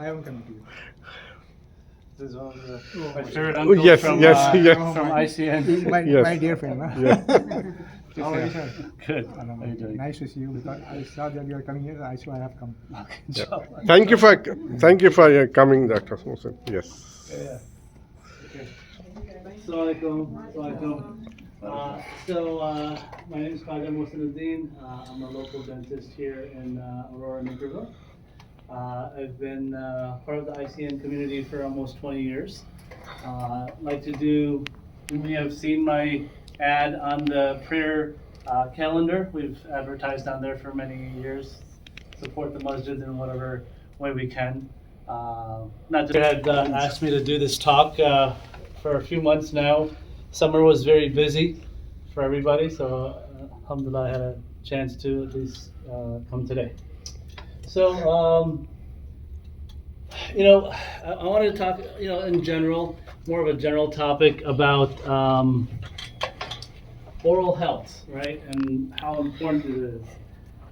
I haven't come to you. This is one of the, Oh, my my favorite Oh, uncles yes, from, yes, yes. from ICN. My, Yes. my dear friend. Huh? Yeah. How are you, sir? Good. I don't How you know. doing? Nice to see you because I saw that you are coming here. I saw I have come. Good job. Thank you for coming, Dr. Mohsin. Yes. Yeah. Okay. Assalamualaikum. My name is Khaja Mohsinuddin. I'm a local dentist here in Aurora, Naperville. I've been part of the ICN community for almost 20 years. Like to do, you may have seen my ad on the prayer calendar. We've advertised on there for many years. Support the masjid in whatever way we can. Not just had asked me to do this talk for a few months now. Summer was very busy for everybody, so alhamdulillah, I had a chance to at least come today. So, I wanted to talk, in general, more of a general topic about oral health, right, and how important it is.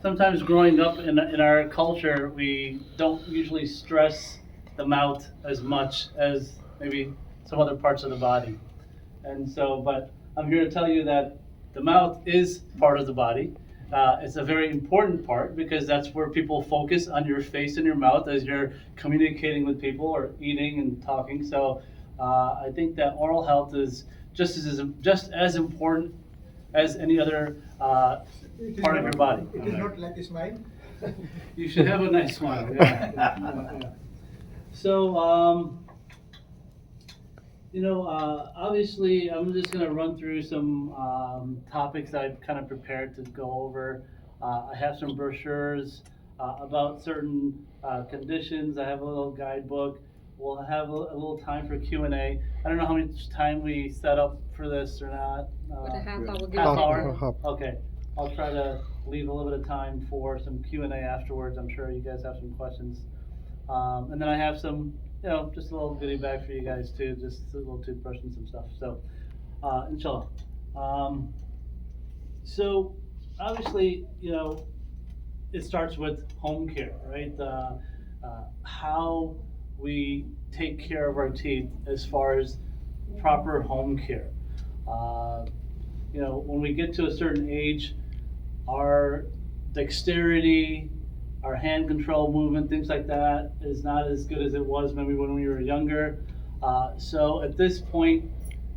Sometimes growing up in our culture, we don't usually stress the mouth as much as maybe some other parts of the body. And so, but I'm here to tell you that the mouth is part of the body. It's a very important part because that's where people focus, on your face and your mouth as you're communicating with people or eating and talking. So I think that oral health is just as important as any other part of your body. It is not like a smile. You should have a nice smile. Yeah. So, obviously, I'm just going to run through some topics that I've kind of prepared to go over. I have some brochures about certain conditions. I have a little guidebook. We'll have a little time for Q&A. I don't know how much time we set up for this or not. But a half hour. Half hour? Half. Okay. I'll try to leave a little bit of time for some Q&A afterwards. I'm sure you guys have some questions. And then I have some, just a little goodie bag for you guys too, just a little toothbrush and some stuff. So, inshallah. So, obviously, it starts with home care, right? How we take care of our teeth as far as proper home care. When we get to a certain age, our dexterity, our hand control movement, things like that is not as good as it was maybe when we were younger. So at this point,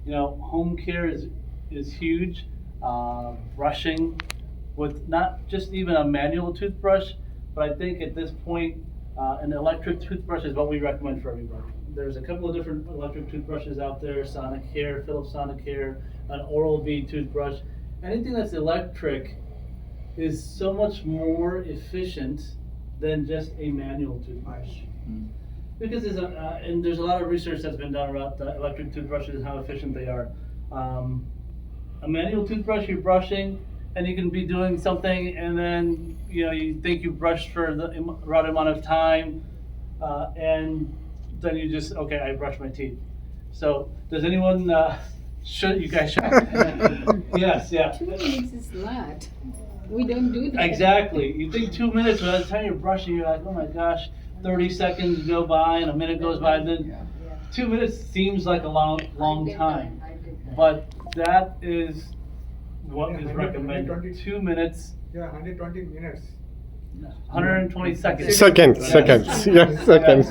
home care is huge. Brushing with not just even a manual toothbrush, but I think at this point, an electric toothbrush is what we recommend for everybody. There's a couple of different electric toothbrushes out there, Sonic Hair, Philips Sonic Hair, an Oral-B toothbrush. Anything that's electric is so much more efficient than just a manual toothbrush. Because there's a lot of research that's been done about the electric toothbrushes and how efficient they are. A manual toothbrush, you're brushing, and you can be doing something, and then you think you brushed for the right amount of time, and then you just, okay, I brushed my teeth. So does anyone, you guys should? Yes, yeah. 2 minutes is a lot. We don't do that. Exactly. You think 2 minutes, but by the time you're brushing, you're like, oh my gosh, 30 seconds go by and a minute goes by, and then 2 minutes seems like a long time. But that is what is recommended. 2 minutes. Yeah, 120 minutes. 120 seconds. Seconds. Yes, seconds.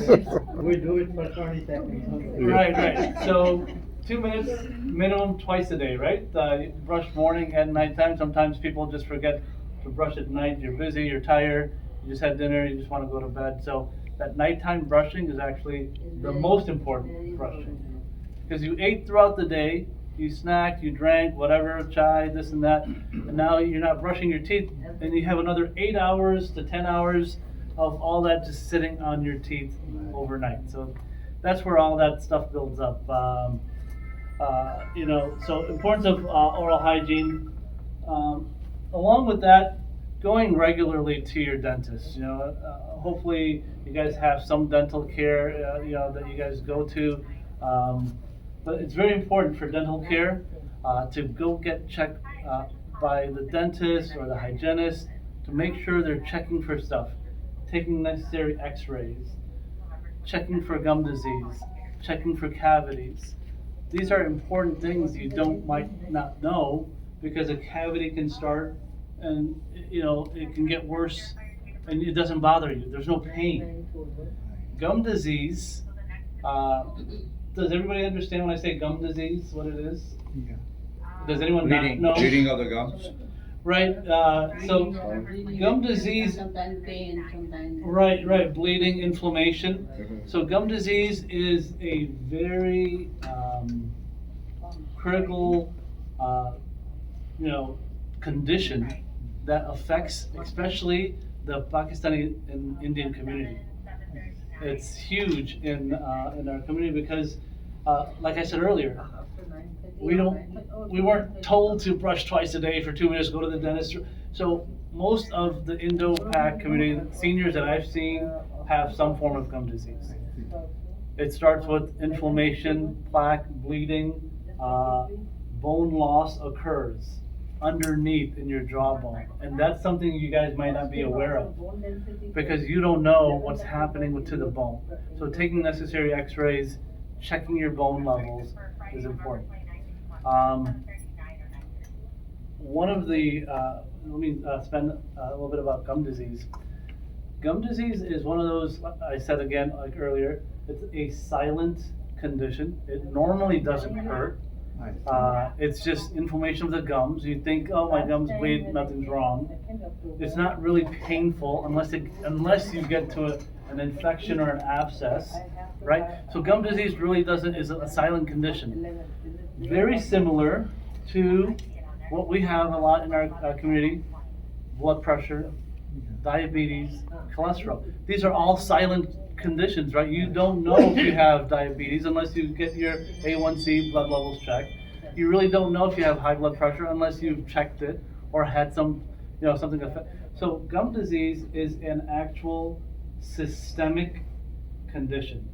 We do it for 20 seconds. Right. So 2 minutes minimum twice a day, right? You brush morning and nighttime. Sometimes people just forget to brush at night. You're busy, you're tired, you just had dinner, you just want to go to bed. So that nighttime brushing is actually the most important brushing. Because you ate throughout the day, you snacked, you drank, whatever, chai, this and that, and now you're not brushing your teeth, and you have another 8 hours to 10 hours of all that just sitting on your teeth overnight. So that's where all that stuff builds up. So importance of oral hygiene. Along with that, going regularly to your dentist. Hopefully you guys have some dental care, that you guys go to. But it's very important for dental care to go get checked by the dentist or the hygienist to make sure they're checking for stuff, taking necessary x-rays. checking for gum disease, checking for cavities. These are important things you might not know, because a cavity can start and, it can get worse and it doesn't bother you. There's no pain. Gum disease, does everybody understand when I say gum disease, what it is? Yeah. Does anyone not know? Bleeding of the gums. Right, so gum disease, Sometimes pain, sometimes. right, bleeding, inflammation. So gum disease is a very critical, condition that affects especially the Pakistani and Indian community. It's huge in our community because, like I said earlier, we weren't told to brush twice a day for 2 minutes, go to the dentist. So most of the Indo-Pak community, seniors that I've seen, have some form of gum disease. It starts with inflammation, plaque, bleeding, bone loss occurs underneath in your jawbone. And that's something you guys might not be aware of because you don't know what's happening to the bone. So taking necessary x-rays, checking your bone levels is important. One of the, let me spend a little bit about gum disease. Gum disease is one of those, I said again, like earlier, it's a silent condition. It normally doesn't hurt. It's just inflammation of the gums. You think, oh, my gums bleed, nothing's wrong. It's not really painful unless you get to an infection or an abscess, right? So gum disease really is a silent condition. Very similar to what we have a lot in our community: blood pressure, diabetes, cholesterol. These are all silent conditions, right? You don't know if you have diabetes unless you get your A1C blood levels checked. You really don't know if you have high blood pressure unless you've checked it or had something affect. So gum disease is an actual systemic condition,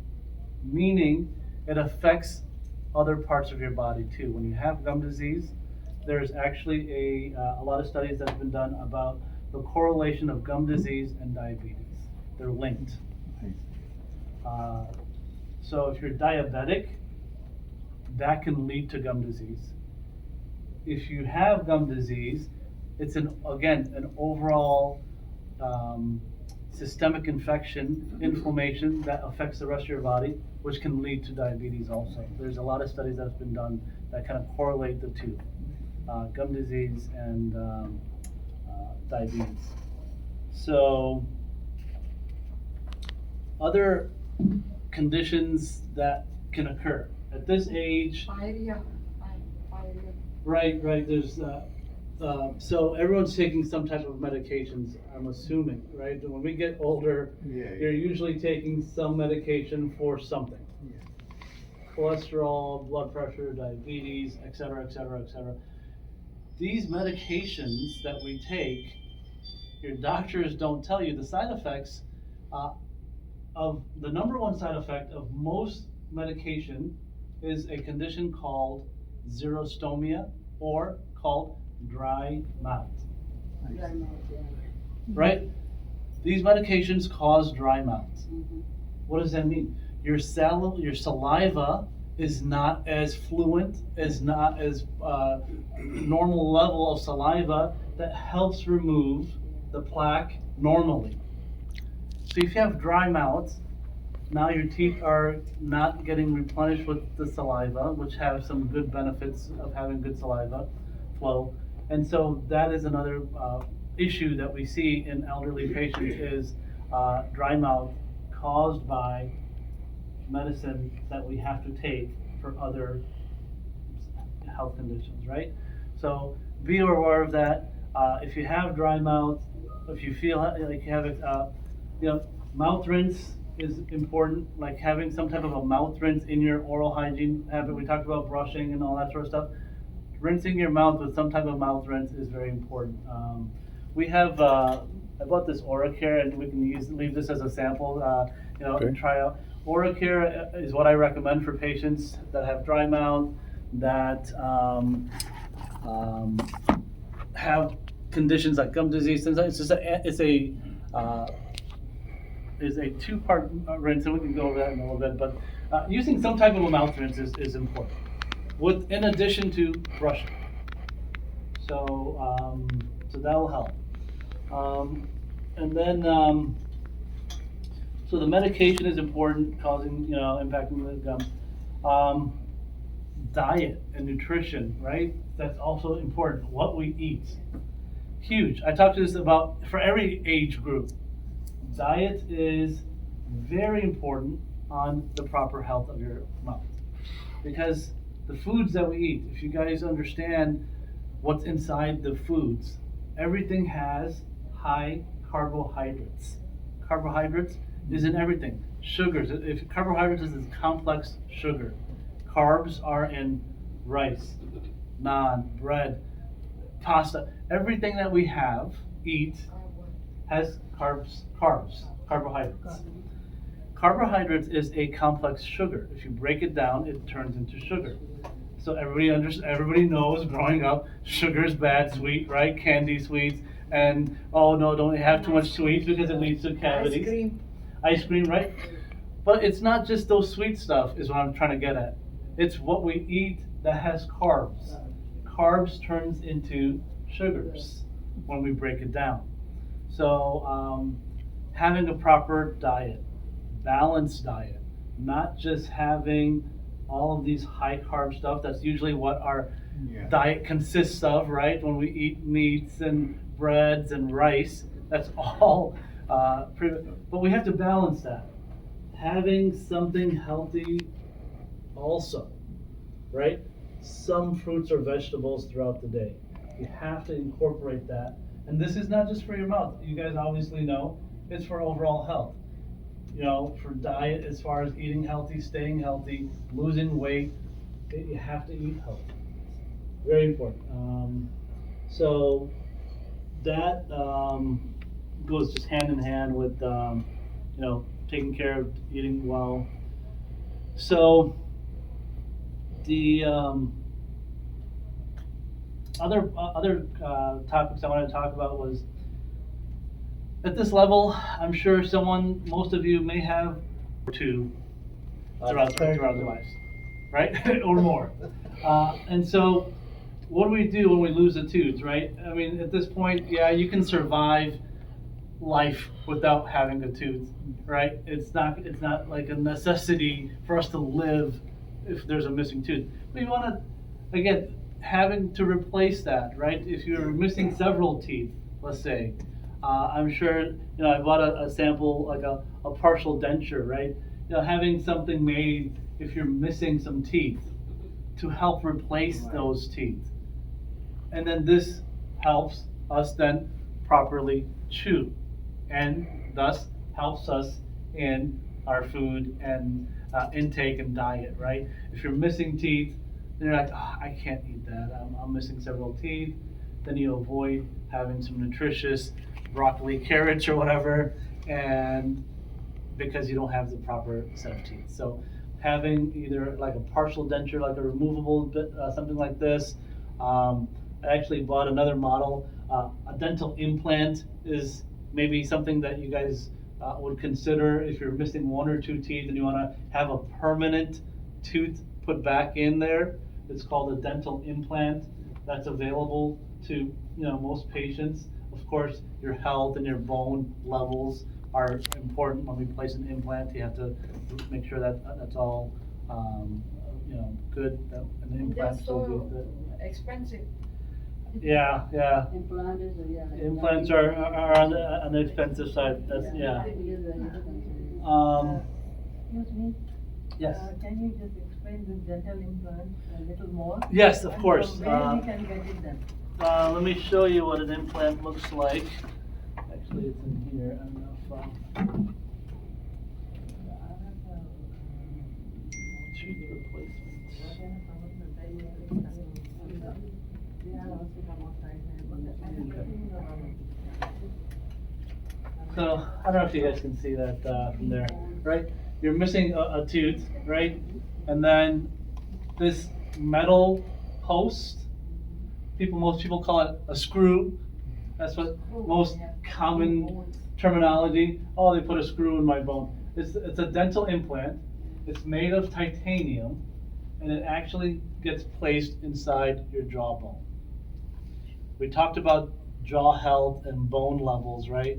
meaning it affects other parts of your body too. When you have gum disease, there's actually a lot of studies that have been done about the correlation of gum disease and diabetes. They're linked. So if you're diabetic, that can lead to gum disease. If you have gum disease, it's an overall systemic inflammation that affects the rest of your body, which can lead to diabetes also. There's a lot of studies that's been done that kind of correlate the two, gum disease and diabetes. So other conditions that can occur at this age. Right, there's so everyone's taking some type of medications, I'm assuming, right? When we get older, you're usually taking some medication for something. Cholesterol, blood pressure, diabetes, et cetera, et cetera, et cetera. These medications that we take, your doctors don't tell you the side effects of the number one side effect of most medication is a condition called xerostomia, or called dry mouth. Right? These medications cause dry mouth. What does that mean? Your saliva is not as fluent, is not as normal level of saliva that helps remove the plaque normally. So if you have dry mouth, now your teeth are not getting replenished with the saliva, which have some good benefits of having good saliva flow. And so that is another issue that we see in elderly patients is dry mouth caused by medicine that we have to take for other health conditions, right? So be aware of that. If you have dry mouth, if you feel like you have mouth rinse is important, like having some type of a mouth rinse in your oral hygiene habit. We talked about brushing and all that sort of stuff. Rinsing your mouth with some type of mouth rinse is very important. We have, I bought this Oracare, and we can leave this as a sample, and try out. Oracare is what I recommend for patients that have dry mouth, that have conditions like gum disease. It's is a two-part rinse, and we can go over that in a little bit, but using some type of a mouth rinse is important, in addition to brushing. So, so that will help. And then, so the medication is important, causing, impacting the gum. Diet and nutrition, right? That's also important. What we eat, huge. I talked to this about for every age group. Diet is very important on the proper health of your mouth, because the foods that we eat, if you guys understand what's inside the foods, everything has high carbohydrates. Carbohydrates is in everything. Sugars, if carbohydrates is complex sugar. Carbs are in rice, naan, bread, pasta. Everything that we eat, has carbohydrates. Carbohydrates is a complex sugar. If you break it down, it turns into sugar. So everybody knows growing up, sugar is bad, sweet, right? Candy sweets, and oh no, don't have too much sweets because it leads to cavities. Ice cream, right? But it's not just those sweet stuff is what I'm trying to get at. It's what we eat that has carbs. Carbs turns into sugars when we break it down. So having a proper diet, balanced diet, not just having all of these high carb stuff. That's usually what our diet consists of, right? When we eat meats and breads and rice, that's all. But we have to balance that. Having something healthy also, right? Some fruits or vegetables throughout the day. You have to incorporate that. And this is not just for your mouth. You guys obviously know it's for overall health. For diet, as far as eating healthy, staying healthy, losing weight, you have to eat healthy. Very important. So that goes just hand in hand with, taking care of eating well. So the other topics I wanted to talk about was, at this level, I'm sure most of you may have two throughout their lives, right? Or more. And so what do we do when we lose a tooth, right? I mean, at this point, yeah, you can survive life without having a tooth, right? It's not like a necessity for us to live if there's a missing tooth. But you want to, again, having to replace that, right? If you're missing several teeth, let's say, I'm sure, I bought a sample, like a partial denture, right? Having something made if you're missing some teeth to help replace those teeth. And then this helps us then properly chew, and thus helps us in our food and intake and diet, right? If you're missing teeth, then you're like, I can't eat that, I'm missing several teeth. Then you avoid having some nutritious broccoli, carrots, or whatever, and because you don't have the proper set of teeth. So having either like a partial denture, like a removable something like this. I actually bought another model. A dental implant is maybe something that you guys would consider if you're missing one or two teeth and you want to have a permanent tooth put back in there. It's called a dental implant. That's available to most patients. Of course, your health and your bone levels are important when we place an implant. You have to make sure that that's all good. That an implant That's will be so good. expensive. Yeah. Implant is, Implants are on the expensive side. That's yeah. Excuse me, Yes. can you just explain the dental implant a little more? Yes, of And course. from where we can get it done? Let me show you what an implant looks like. Actually, it's in here. I don't know if tooth replacement. So I don't know if you guys can see that from there, right? You're missing a tooth, right? And then this metal post, most people call it a screw. That's what most common terminology. Oh, they put a screw in my bone. It's a dental implant. It's made of titanium, and it actually gets placed inside your jawbone. We talked about jaw health and bone levels, right?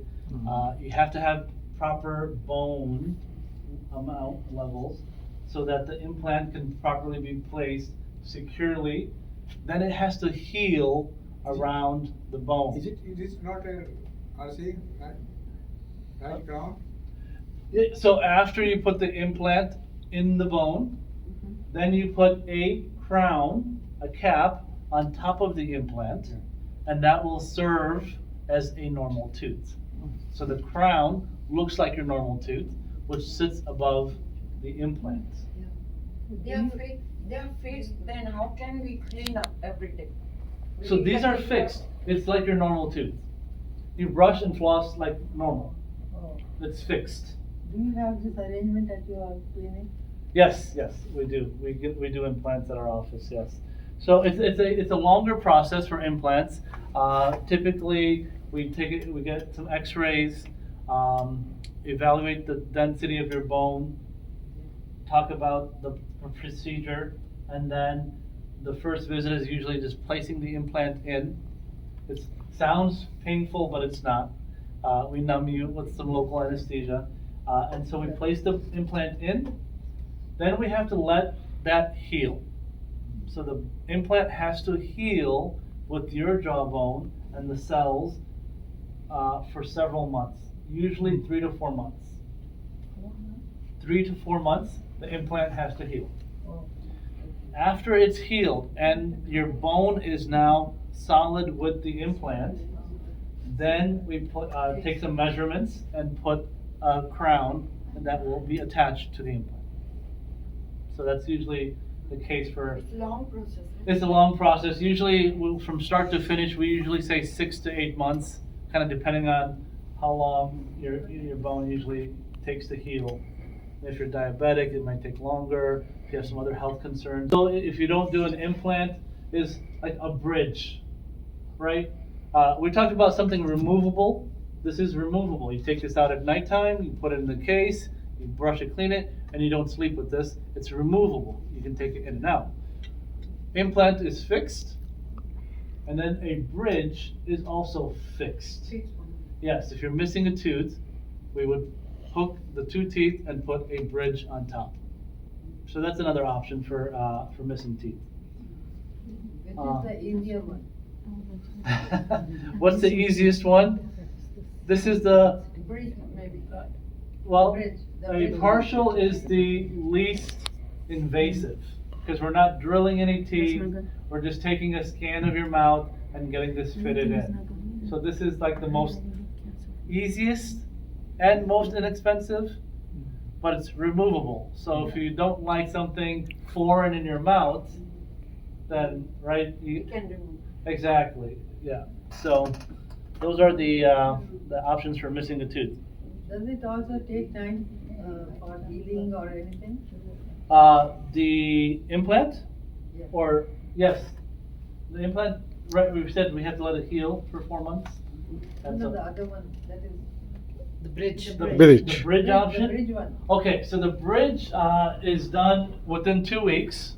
You have to have proper bone amount levels so that the implant can properly be placed securely. Then it has to heal around the bone. It is not a RC, right crown? So after you put the implant in the bone, then you put a crown, a cap, on top of the implant, and that will serve as a normal tooth. So the crown looks like your normal tooth, which sits above the implant. They are fixed, then how can we clean up every day? So these are fixed. It's like your normal tooth. You brush and floss like normal. Oh. It's fixed. Do you have this arrangement at your clinic? Yes, we do. We do implants at our office. Yes. So it's a longer process for implants. Typically, we get some X-rays, evaluate the density of your bone, talk about the procedure, and then the first visit is usually just placing the implant in. It sounds painful, but it's not. We numb you with some local anesthesia, and so we place the implant in. Then we have to let that heal. So the implant has to heal with your jawbone and the cells for several months, usually 3 to 4 months. 3 to 4 months, the implant has to heal. After it's healed and your bone is now solid with the implant, then we take some measurements and put a crown that will be attached to the implant. So that's usually the case for. It's a long process. It's a long process. Usually, from start to finish, we usually say 6 to 8 months, kind of depending on how long your bone usually takes to heal. If you're diabetic, it might take longer. If you have some other health concerns. So if you don't do an implant, it's like a bridge, right? We talked about something removable. This is removable. You take this out at nighttime, you put it in the case, you brush it, clean it, and you don't sleep with this. It's removable. You can take it in and out. Implant is fixed, and then a bridge is also fixed. Yes, if you're missing a tooth, we would hook the 2 teeth and put a bridge on top. So that's another option for missing teeth. Which is the easier one? What's the easiest one? This is the, Bridge maybe. well, Bridge, the a bridge. partial is the least invasive, because we're not drilling any teeth, we're just taking a scan of your mouth and getting this fitted in. So this is like the most easiest and most inexpensive, but it's removable. So if you don't like something foreign in your mouth, then, right, We can remove. exactly, yeah. So those are the options for missing a tooth. Does it also take time for healing or anything? The implant, Yeah. or yes, the implant. Right, we said we have to let it heal for 4 months. That's No, a- the other one, that is. The bridge. the Bridge. the bridge option. The bridge one. Okay, so the bridge is done within 2 weeks.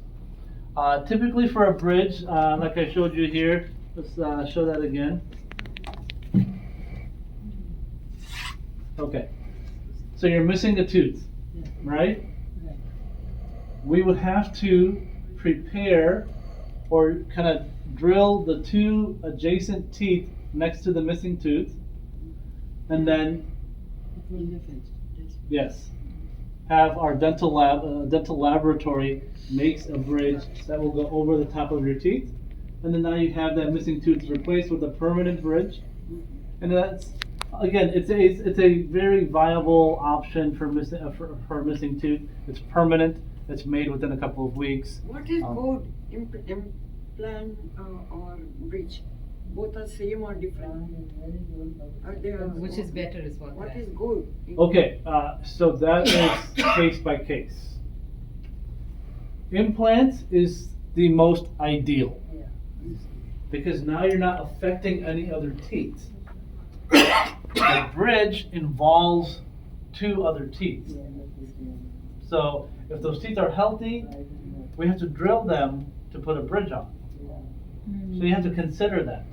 Typically for a bridge, like I showed you here, let's show that again. Okay, so you're missing a tooth, right? Yeah. We would have to prepare or kind of drill the 2 adjacent teeth next to the missing tooth, and then yes, have our dental laboratory makes a bridge that will go over the top of your teeth, and then now you have that missing tooth replaced with a permanent bridge, and that's again, it's a very viable option for missing tooth. It's permanent. It's made within a couple of weeks. What is good implant or bridge? Both are same or different? Are they Which is better is what. What is good? Okay, so that is case by case. Implant is the most ideal because now you're not affecting any other teeth. The bridge involves 2 other teeth. So if those teeth are healthy, we have to drill them to put a bridge on. So you have to consider that.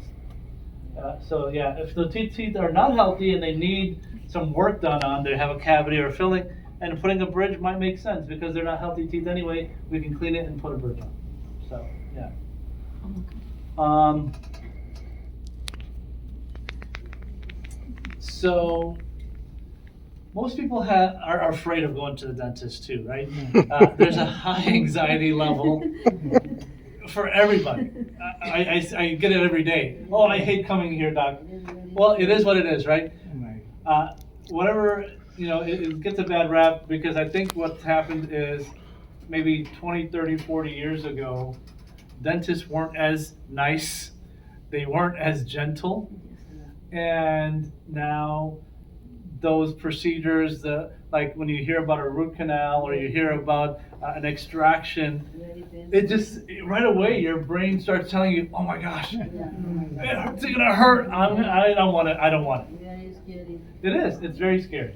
So yeah, if the teeth are not healthy and they need some work done on, they have a cavity or filling, and putting a bridge might make sense because they're not healthy teeth anyway. We can clean it and put a bridge on. So yeah. So most people are afraid of going to the dentist too, right? There's a high anxiety level for everybody. I get it every day. Oh, I hate coming here, doc. Well, it is what it is, right? Whatever, it gets a bad rap because I think what's happened is maybe 20, 30, 40 years ago, dentists weren't as nice. They weren't as gentle. And now those procedures, like when you hear about a root canal or you hear about an extraction, it just right away your brain starts telling you, "Oh my gosh, it's gonna hurt. I don't want it. I don't want it." Very scary. It is. It's very scary.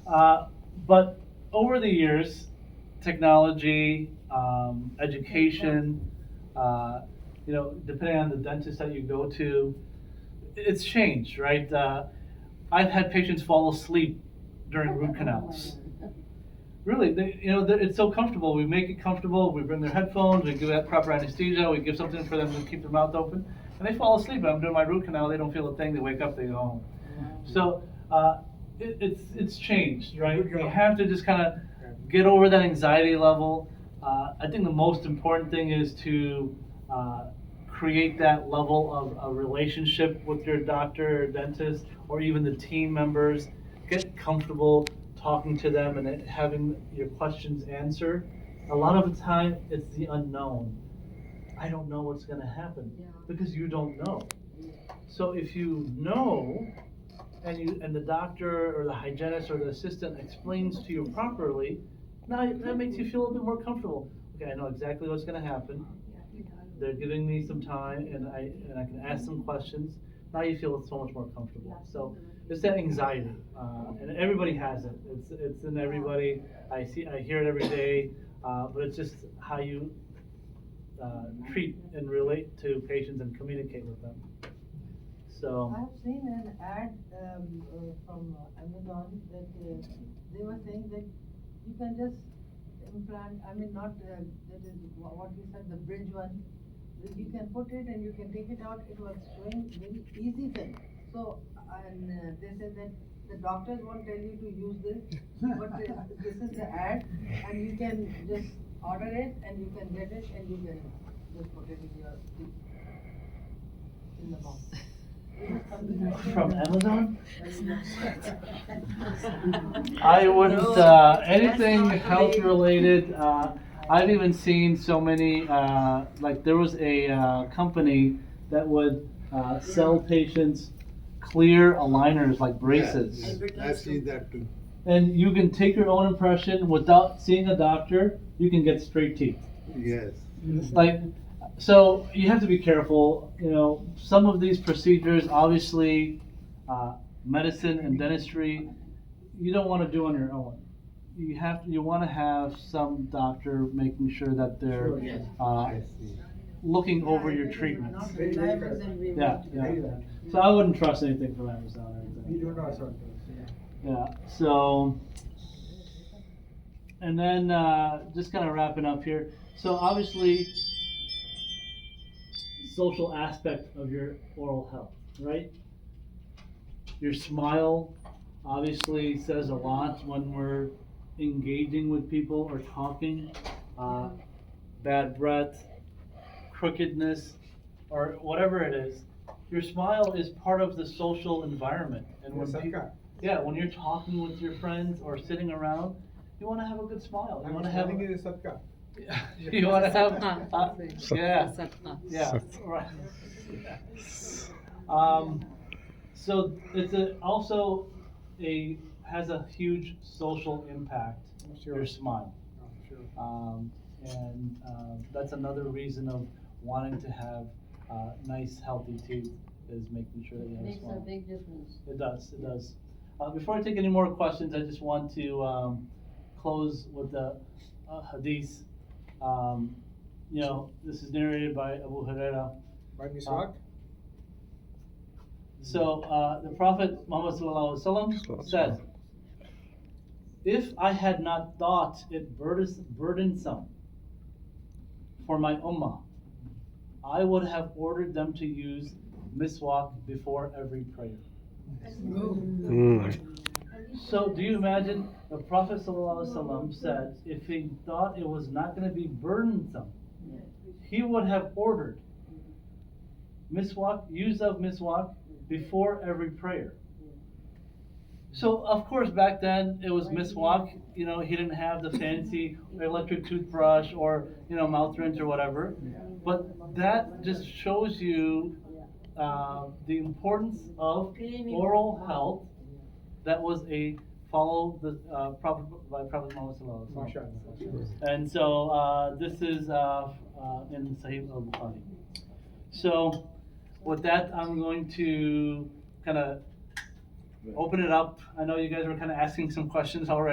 But over the years, technology, education, depending on the dentist that you go to, it's changed, right? I've had patients fall asleep during root canals. Really, it's so comfortable. We make it comfortable. We bring their headphones. We give that proper anesthesia. We give something for them to keep their mouth open, and they fall asleep. I'm doing my root canal. They don't feel a thing. They wake up. They go home. So it's changed, right? We have to just kind of get over that anxiety level. I think the most important thing is to create that level of a relationship with your doctor or dentist or even the team members. Get comfortable talking to them and having your questions answered. A lot of the time, it's the unknown. I don't know what's going to happen because you don't know. So if you know, and the doctor or the hygienist or the assistant explains to you properly, now that makes you feel a bit more comfortable. Okay, I know exactly what's going to happen. They're giving me some time, and I can ask some questions. Now you feel so much more comfortable. So it's that anxiety, and everybody has it. It's in everybody. I hear it every day, but it's just how you treat and relate to patients and communicate with them. So I've seen an ad from Amazon that they were saying that you can just implant, not that is what you said, the bridge one. You can put it and you can take it out. It was showing very easy thing. So, and they said that the doctors won't tell you to use this, but this is the ad, and you can just order it and you can get it and you can just put it in your teeth, in the mouth. from Amazon, I wouldn't anything health related. I've even seen so many. Like there was a company that would sell patients clear aligners like braces. Yeah, I've seen that too. And you can take your own impression without seeing a doctor. You can get straight teeth. Yes. Like, so you have to be careful. Some of these procedures, obviously, medicine and dentistry, you don't want to do on your own. You want to have some doctor making sure that they're I see. looking over your treatments. Not reliable than we Yeah, want. yeah. So I wouldn't trust anything from Amazon or anything. We do not sort of. Yeah, so, and then just kind of wrapping up here. So obviously, social aspect of your oral health, right? Your smile obviously says a lot when we're engaging with people or talking. Bad breath, crookedness, or whatever it is. Your smile is part of the social environment. And when people, when you're talking with your friends or sitting around, you want to have a good smile. You want to have. It is Satka. You want to have. Yeah. Sadqa. Yeah. Right. So it's also has a huge social impact. Sure. Your smile. Sure. And that's another reason of wanting to have nice, healthy teeth is making sure that you have a Makes a smile. big difference. It does, it does. Before I take any more questions, I just want to close with the hadith. You know, this is narrated by Abu Huraira. By Miswak? So the Prophet Muhammad sallallahu alaihi wasallam said, "If I had not thought it burdensome for my ummah, I would have ordered them to use miswak before every prayer." Mm. So do you imagine the Prophet ﷺ said if he thought it was not going to be burdensome, he would have ordered miswak, use of miswak before every prayer. So of course back then it was miswak, you know, he didn't have the fancy electric toothbrush or, you know, mouth rinse or whatever. But that just shows you the importance of oral health. That was a follow the Prophet by Prophet Muhammad sallallahu alaihi wasallam. MashaAllah. And so this is in Sahih al-Bukhari. So with that, I'm going to kind of open it up. I know you guys were kind of asking some questions already.